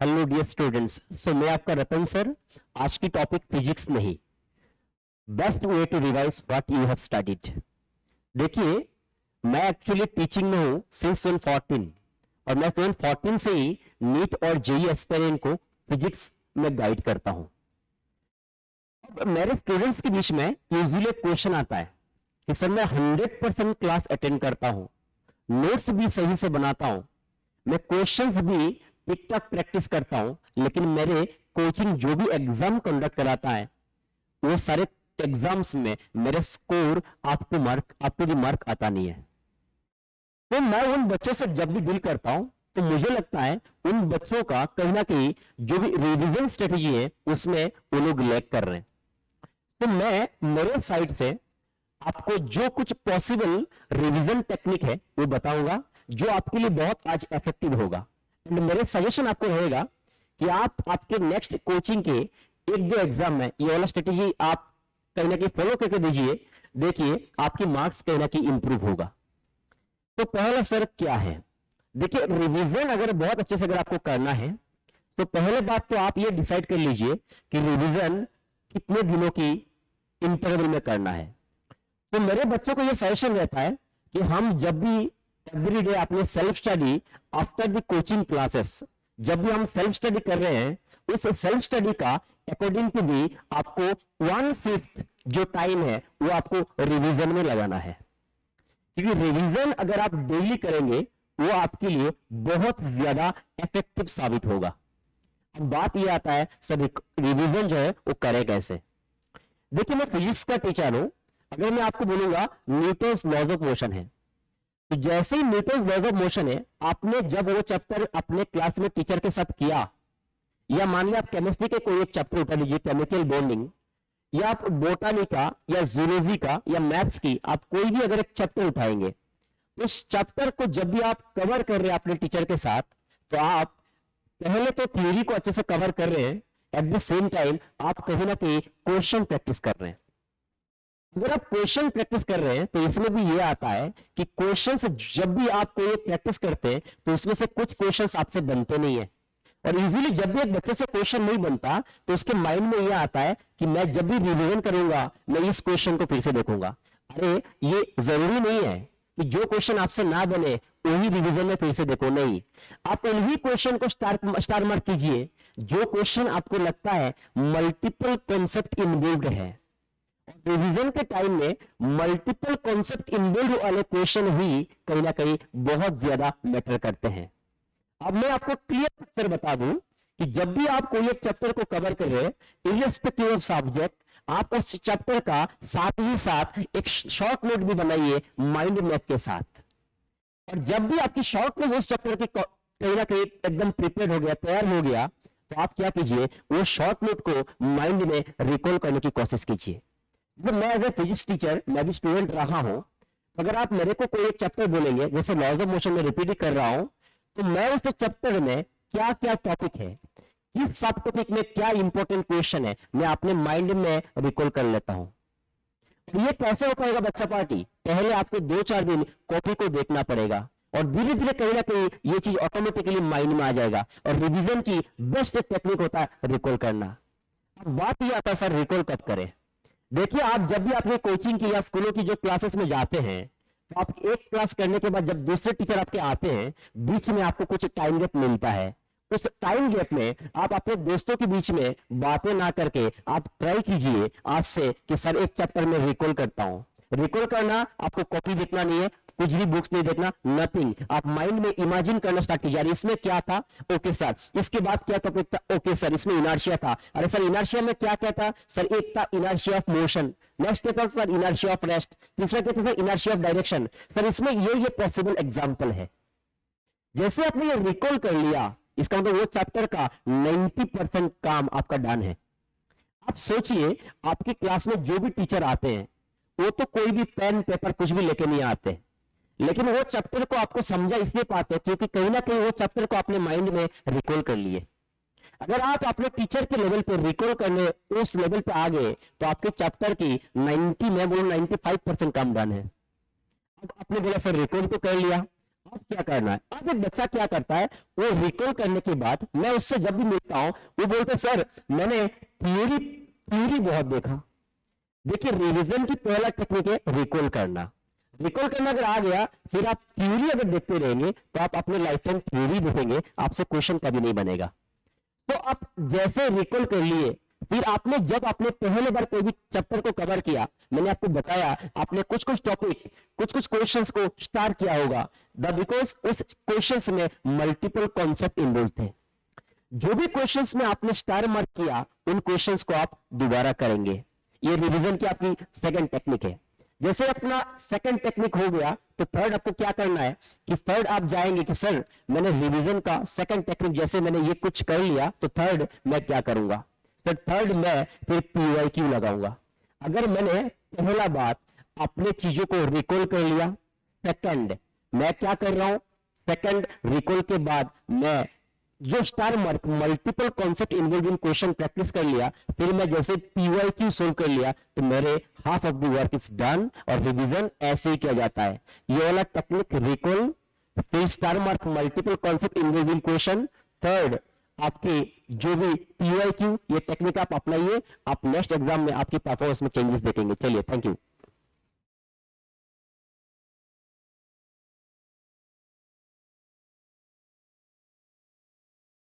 Hello dear students. मैं आपका रतन sir. आज की टॉपिक फिजिक्स नहीं, best way to revise what you have studied. देखिए, मैं एक्चुअली टीचिंग में हूं सिंस 2014 और मैं 2014 से ही नीट और जेई एस्पिरेंट को फिजिक्स में गाइड करता हूं। अब मेरे स्टूडेंट्स के बीच में यूजुअली क्वेश्चन आता है कि सर मैं 100% क्लास अटेंड करता हूं, नोट्स भी सही से बनाता हूं, मैं क्वेश्चंस भी ठीक ठाक प्रैक्टिस करता हूं, लेकिन मेरे कोचिंग जो भी एग्जाम कंडक्ट कराता है वो सारे एग्जाम्स में मेरे स्कोर आपको भी मार्क आता नहीं है। तो मैं उन बच्चों से जब भी डील करता हूं तो मुझे लगता है उन बच्चों का कहीं ना कहीं जो भी रिवीजन स्ट्रेटेजी है उसमें वो लोग लैग कर रहे हैं। तो मैं मेरे साइड से आपको जो कुछ पॉसिबल रिवीजन टेक्निक है वो बताऊंगा जो आपके लिए बहुत आज इफेक्टिव होगा। एंड मेरे सजेशन आपको रहेगा कि आप आपके नेक्स्ट कोचिंग के एक दो एग्जाम में ये वाला स्ट्रेटेजी आप कहीं ना कहीं फॉलो करके दीजिए, देखिए आपकी मार्क्स कहीं ना कहीं इंप्रूव होगा। तो पहला सर क्या है, देखिए रिवीजन अगर बहुत अच्छे से अगर आपको करना है तो पहले बात तो आप ये डिसाइड कर लीजिए कि रिवीजन कितने दिनों की इंटरवल में करना है। तो मेरे बच्चों को ये सजेशन रहता है कि हम जब भी एवरी डे अपने self study after the coaching classes, जब भी हम सेल्फ स्टडी कर रहे हैं उस सेल्फ स्टडी का अकॉर्डिंग टू भी आपको 1/5 जो टाइम है वो आपको रिवीजन में लगाना है, क्योंकि रिवीजन अगर आप डेली करेंगे वो आपके लिए बहुत ज्यादा इफेक्टिव साबित होगा। अब बात ये आता है सभी रिवीजन जो है वो करें कैसे। देखिए, मैं फिजिक्स का टीचर हूं, अगर मैं आपको बोलूंगा न्यूटन्स लॉज ऑफ मोशन है, तो जैसे ही न्यूटन्स लॉज ऑफ मोशन है आपने जब वो चैप्टर अपने क्लास में टीचर के साथ किया, या मान लिया आप केमिस्ट्री के कोई एक चैप्टर उठा लीजिए, केमिकल बॉन्डिंग, या आप बोटानी का या जूलॉजी का या मैथ्स की आप कोई भी अगर एक चैप्टर उठाएंगे, उस चैप्टर को जब भी आप कवर कर रहे हैं अपने टीचर के साथ, तो आप पहले तो थ्योरी को अच्छे से कवर कर रहे हैं, एट द सेम टाइम आप कहीं ना कहीं क्वेश्चन प्रैक्टिस कर रहे हैं। अगर आप क्वेश्चन प्रैक्टिस कर रहे हैं तो इसमें भी ये आता है कि क्वेश्चन जब भी आप कोई प्रैक्टिस करते हैं तो उसमें से कुछ क्वेश्चंस आपसे बनते नहीं है, और यूजुअली जब भी एक बच्चे से क्वेश्चन नहीं बनता तो उसके माइंड में ये आता है कि मैं जब भी रिवीजन करूंगा मैं इस क्वेश्चन को फिर से देखूंगा। अरे ये जरूरी नहीं है कि जो क्वेश्चन आपसे ना बने वही रिवीजन में फिर से देखो, नहीं, आप उन्हीं क्वेश्चन को स्टार मार्क कीजिए जो क्वेश्चन आपको लगता है मल्टीपल कॉन्सेप्ट इन्वॉल्व है। रिवीजन के टाइम में मल्टीपल कॉन्सेप्ट इन्वॉल्व वाले क्वेश्चन ही कहीं ना कहीं बहुत ज्यादा मैटर करते हैं। अब मैं आपको क्लियर पिक्चर बता दूं कि जब भी आप कोई एक चैप्टर को कवर कर रहे हैं, इर्रेस्पेक्टिव ऑफ सब्जेक्ट, आप उस चैप्टर का साथ ही साथ एक शॉर्ट नोट भी बनाइए माइंड मैप के साथ। और जब भी आपकी शॉर्ट नोट उस चैप्टर की कहीं ना कहीं एकदम प्रिपेयर हो गया, तैयार हो गया, तो आप क्या कीजिए, वो शॉर्ट नोट को माइंड में रिकॉल करने की कोशिश कीजिए। जब मैं एज ए फिजिक्स टीचर, मैं भी स्टूडेंट रहा हूं, तो अगर आप मेरे को कोई एक चैप्टर बोलेंगे, जैसे लॉज ऑफ मोशन में रिपीट कर रहा हूं, तो मैं उस चैप्टर में क्या क्या टॉपिक है, किस सब टॉपिक में क्या इंपॉर्टेंट क्वेश्चन है, मैं अपने माइंड में रिकॉल कर लेता हूं। ये कैसे हो पाएगा बच्चा पार्टी, पहले आपको 2-4 दिन कॉपी को देखना पड़ेगा और धीरे धीरे कहीं ना कहीं ये चीज ऑटोमेटिकली माइंड में आ जाएगा। और रिवीजन की बेस्ट टेक्निक होता है रिकॉल करना। अब बात ये आता है सर रिकॉल कब करें। देखिए, आप जब भी अपने कोचिंग की या स्कूलों की जो क्लासेस में जाते हैं, तो आप एक क्लास करने के बाद जब दूसरे टीचर आपके आते हैं, बीच में आपको कुछ टाइम गैप मिलता है। उस टाइम गैप में आप अपने दोस्तों के बीच में बातें ना करके आप ट्राई कीजिए आज से कि सर एक चैप्टर में रिकॉल करता हूं। रिकॉल करना आपको कॉपी देखना नहीं है, कुछ भी बुक्स नहीं देखना, नथिंग, आप माइंड में इमेजिन करना स्टार्ट कीजिए। इसमें क्या था, ओके सर, इसके बाद क्या टॉपिक था, ओके सर, इसमें इनर्शिया था, अरे सर इनर्शिया में क्या क्या था सर, एक था इनर्शिया ऑफ मोशन, नेक्स्ट क्या था सर इनर्शिया ऑफ रेस्ट, तीसरा क्या था sir inertia of direction, sir इसमें ये पॉसिबल एग्जांपल है। जैसे आपने ये रिकॉल कर लिया, इसका मतलब वो चैप्टर का 90% काम आपका डन है। आप सोचिए, आपकी क्लास में जो भी टीचर आते हैं वो तो कोई भी पेन पेपर कुछ भी लेके नहीं आते, लेकिन वो चैप्टर को आपको समझा इसलिए पाते हैं क्योंकि कहीं ना कहीं वो चैप्टर को अपने माइंड में रिकॉल कर लिए। अगर आप अपने टीचर के लेवल पे रिकॉल करने उस लेवल पे आ गए तो आपके चैप्टर की 90 मैं बोलूं 95% काम डन है। अब आपने बोला सर रिकॉल तो कर लिया, अब क्या करना है, अब एक बच्चा क्या करता है, वो रिकॉल करने के बाद मैं उससे जब भी मिलता हूं वो बोलते सर मैंने थ्योरी थ्योरी बहुत देखा। देखिए रिवीजन की पहला टेक्निक है रिकॉल करना। रिकॉल करना अगर आ गया, फिर आप थ्योरी अगर देखते रहेंगे तो आप अपने लाइफ टाइम थ्योरी देखेंगे, आपसे क्वेश्चन कभी नहीं बनेगा। तो आप जैसे रिकॉल कर लिए, फिर आपने जब आपने पहले बार कोई भी चैप्टर को कवर किया, मैंने आपको बताया आपने कुछ कुछ टॉपिक कुछ कुछ क्वेश्चंस को स्टार्ट किया होगा, द बिकॉज उस क्वेश्चंस में मल्टीपल कॉन्सेप्ट इन्वॉल्व थे। जो भी क्वेश्चंस में आपने स्टार मार्क किया उन क्वेश्चंस को आप दोबारा करेंगे। ये रिवीजन की आपकी सेकंड टेक्निक है। जैसे अपना सेकंड टेक्निक हो गया तो थर्ड आपको क्या करना है कि थर्ड आप जाएंगे कि सर मैंने रिवीजन का सेकंड टेक्निक जैसे मैंने ये कुछ कर लिया तो थर्ड मैं क्या करूंगा, सर थर्ड मैं फिर पीवाईक्यू लगाऊंगा। अगर मैंने पहला बात अपने चीजों को रिकॉल कर लिया, सेकंड मैं क्या कर रहा हूं, सेकंड रिकॉल के बाद मैं जो star mark multiple concept involve in question practice कर लिया, फिर मैं जैसे पीवाईक्यू सोल्व कर लिया तो मेरे half of the work is done. और रिवीजन ऐसे ही किया जाता है, ये वाला टेक्निक रिकॉल, फिर star mark multiple concept involve in question, third आपके जो भी पीवाईक्यू, ये टेक्निक आप अपनाइए, आप नेक्स्ट एग्जाम में आपकी परफॉर्मेंस में चेंजेस देखेंगे। चलिए थैंक यू।